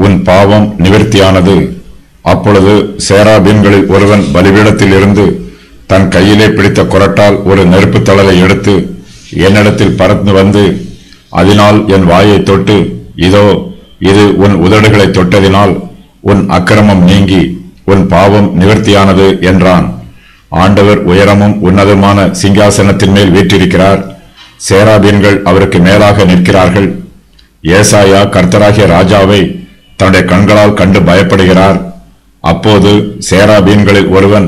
உன் பாவம் நிவர்த்தியானது. அப்பொழுது சேராபீன்களில் ஒருவன் பலிபீடத்தில் இருந்து தன் கையிலே பிடித்த குறட்டால் ஒரு நெருப்பு தழலை எடுத்து என்னிடத்தில் பறந்து வந்து அதனால் என் வாயை தொட்டு, இதோ இது உன் உதடுகளை தொட்டதினால் உன் அக்கிரமம் நீங்கி உன் பாவம் நிவர்த்தியானது என்றான். ஆண்டவர் உயரமும் உன்னதமான சிங்காசனத்தின் மேல் வீற்றிருக்கிறார். சேராபீன்கள் அவருக்கு மேலாக நிற்கிறார்கள். ஏசாயா கர்த்தராகிய ராஜாவை தன்னுடைய கண்களால் கண்டு பயப்படுகிறார். அப்போது சேராபீன்களில் ஒருவன்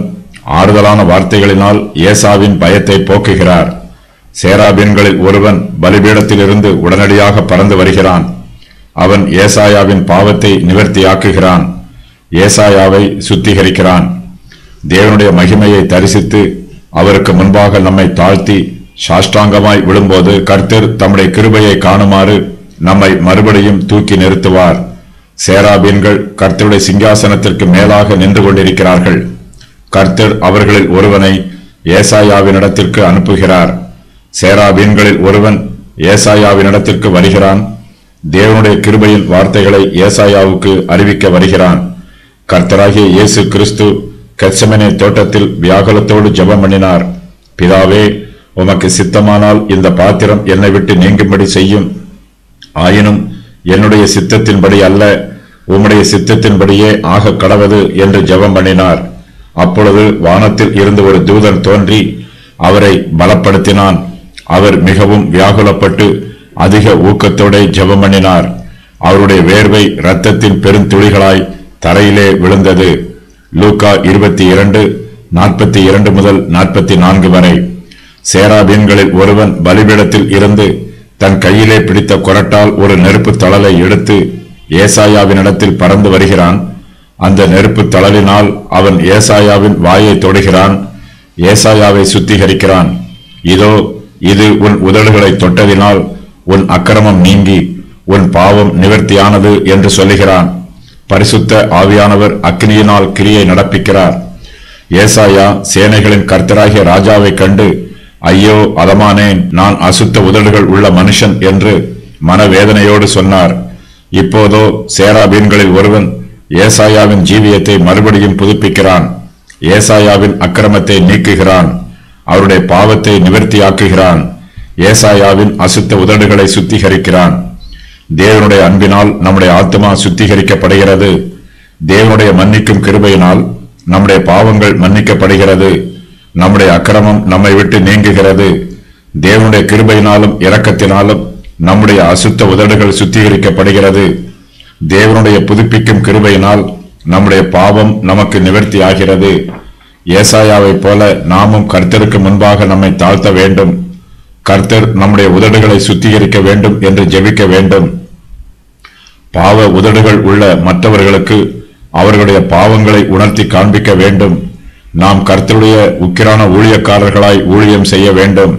ஆறுதலான வார்த்தைகளினால் ஏசாவின் பயத்தை போக்குகிறார். சேராபீன்களில் ஒருவன் பலிபீடத்திலிருந்து உடனடியாக பறந்து வருகிறான். அவன் ஏசாயாவின் பாவத்தை நிவர்த்தியாக்குகிறான். ஏசாயாவை சுத்திகரிக்கிறான். தேவனுடைய மகிமையை தரிசித்து அவருக்கு முன்பாக நம்மை தாழ்த்தி சாஷ்டாங்கமாய் விழும்போது கர்த்தர் தம்முடைய கிருபையை காணுமாறு நம்மை மறுபடியும் தூக்கி நிறுத்துவார். சேராபீன்கள் கர்த்தருடைய சிங்காசனத்திற்கு மேலாக நின்று கொண்டிருக்கிறார்கள். கர்த்தர் அவர்களில் ஒருவனை ஏசாயாவினிடத்திற்கு அனுப்புகிறார். சேராபீன்களில் ஒருவன் ஏசாயாவினிடத்திற்கு வருகிறான். தேவனுடைய கிருபையின் வார்த்தைகளை ஏசாயாவுக்கு அறிவிக்க வருகிறான். கர்த்தராகிய இயேசு கிறிஸ்து கெத்செமனே தோட்டத்தில் வியாகுலத்தோடு ஜெபம் பண்ணினார். பிதாவே, உமக்கு சித்தமானால் இந்த பாத்திரம் என்னை விட்டு நீங்கும்படி செய்யும். ஆயினும் என்னுடைய சித்தத்தின்படி அல்ல, உம்முடைய சித்தத்தின்படியே ஆக கடவது என்று ஜெபம் பண்ணினார். அப்பொழுது வானத்தில் இருந்து ஒரு தூதன் தோன்றி அவரை பலப்படுத்தினான். அவர் மிகவும் வியாகுலப்பட்டு அதிக ஊக்கத்தோட ஜெபம் பண்ணினார். அவருடைய வேர்வை இரத்தத்தின் பெருந்துளிகளாய் தரையிலே விழுந்தது. லூக்கா 22:42 முதல் 44 வரை. சேராபீன்களில் ஒருவன் பலிபீடத்தில் இருந்து தன் கையிலே பிடித்த குறட்டால் ஒரு நெருப்பு தழலை எடுத்து ஏசாயாவினிடத்தில் பறந்து வருகிறான். அந்த நெருப்பு தழலினால் அவன் ஏசாயாவின் வாயை தொடுகிறான். ஏசாயாவை சுத்திகரிக்கிறான். இதோ இது உன் உதடுகளை தொட்டதினால் உன் அக்கிரமம் நீங்கி உன் பாவம் நிவர்த்தியானது என்று சொல்லுகிறான். பரிசுத்த ஆவியானவர் அக்னியினால் கிரியை நடப்பிக்கிறார். ஏசாயா சேனைகளின் கர்த்தராகிய ராஜாவை கண்டு, ஐயோ அதமானேன், நான் அசுத்த உதடுகள் உள்ள மனுஷன் என்று மனவேதனையோடு சொன்னார். இப்போதோ சேராபீன்களில் ஒருவன் ஏசாயாவின் ஜீவியத்தை மறுபடியும் புதுப்பிக்கிறான். ஏசாயாவின் அக்கிரமத்தை நீக்குகிறான். அவருடைய பாவத்தை நிவர்த்தியாக்குகிறான். ஏசாயாவின் அசுத்த உதடுகளை சுத்திகரிக்கிறான். தேவனுடைய அன்பினால் நம்முடைய ஆத்மா சுத்திகரிக்கப்படுகிறது. தேவனுடைய மன்னிக்கும் கிருபையினால் நம்முடைய பாவங்கள் மன்னிக்கப்படுகிறது. நம்முடைய அக்கிரமம் நம்மை விட்டு நீங்குகிறது. தேவனுடைய கிருபையினாலும் இரக்கத்தினாலும் நம்முடைய அசுத்த உதடுகள் சுத்திகரிக்கப்படுகிறது. தேவனுடைய புதுப்பிக்கும் கிருபையினால் நம்முடைய பாவம் நமக்கு நிவர்த்தி ஆகிறது. ஏசாயாவை போல நாமும் கர்த்தருக்கு முன்பாக நம்மை தாழ்த்த வேண்டும். கர்த்தர் நம்முடைய உதடுகளை சுத்திகரிக்க வேண்டும் என்று ஜெபிக்க வேண்டும். பாவ உதடுகள் உள்ள மற்றவர்களுக்கு அவர்களுடைய பாவங்களை உணர்த்தி காண்பிக்க வேண்டும். நாம் கர்த்தருடைய உக்கிரான ஊழியக்காரர்களாய் ஊழியம் செய்ய வேண்டும்.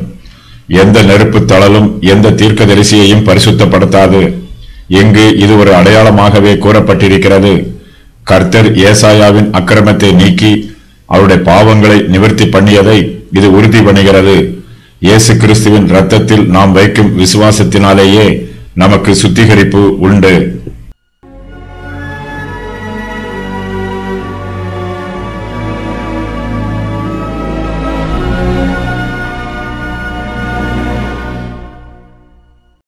எந்த நெருப்பு தழலும் எந்த தீர்க்கதரிசியையும் பரிசுத்தப்படுத்தாது. இங்கு இது ஒரு அடையாளமாகவே கூறப்பட்டிருக்கிறது. கர்த்தர் ஏசாயாவின் அக்கிரமத்தை நீக்கி அவருடைய பாவங்களை நிவர்த்தி பண்ணியதை இது உறுதி பண்ணுகிறது. இயேசு கிறிஸ்துவின் இரத்தத்தில் நாம் வைக்கும் விசுவாசத்தினாலேயே நமக்கு சுத்திகரிப்பு உண்டு.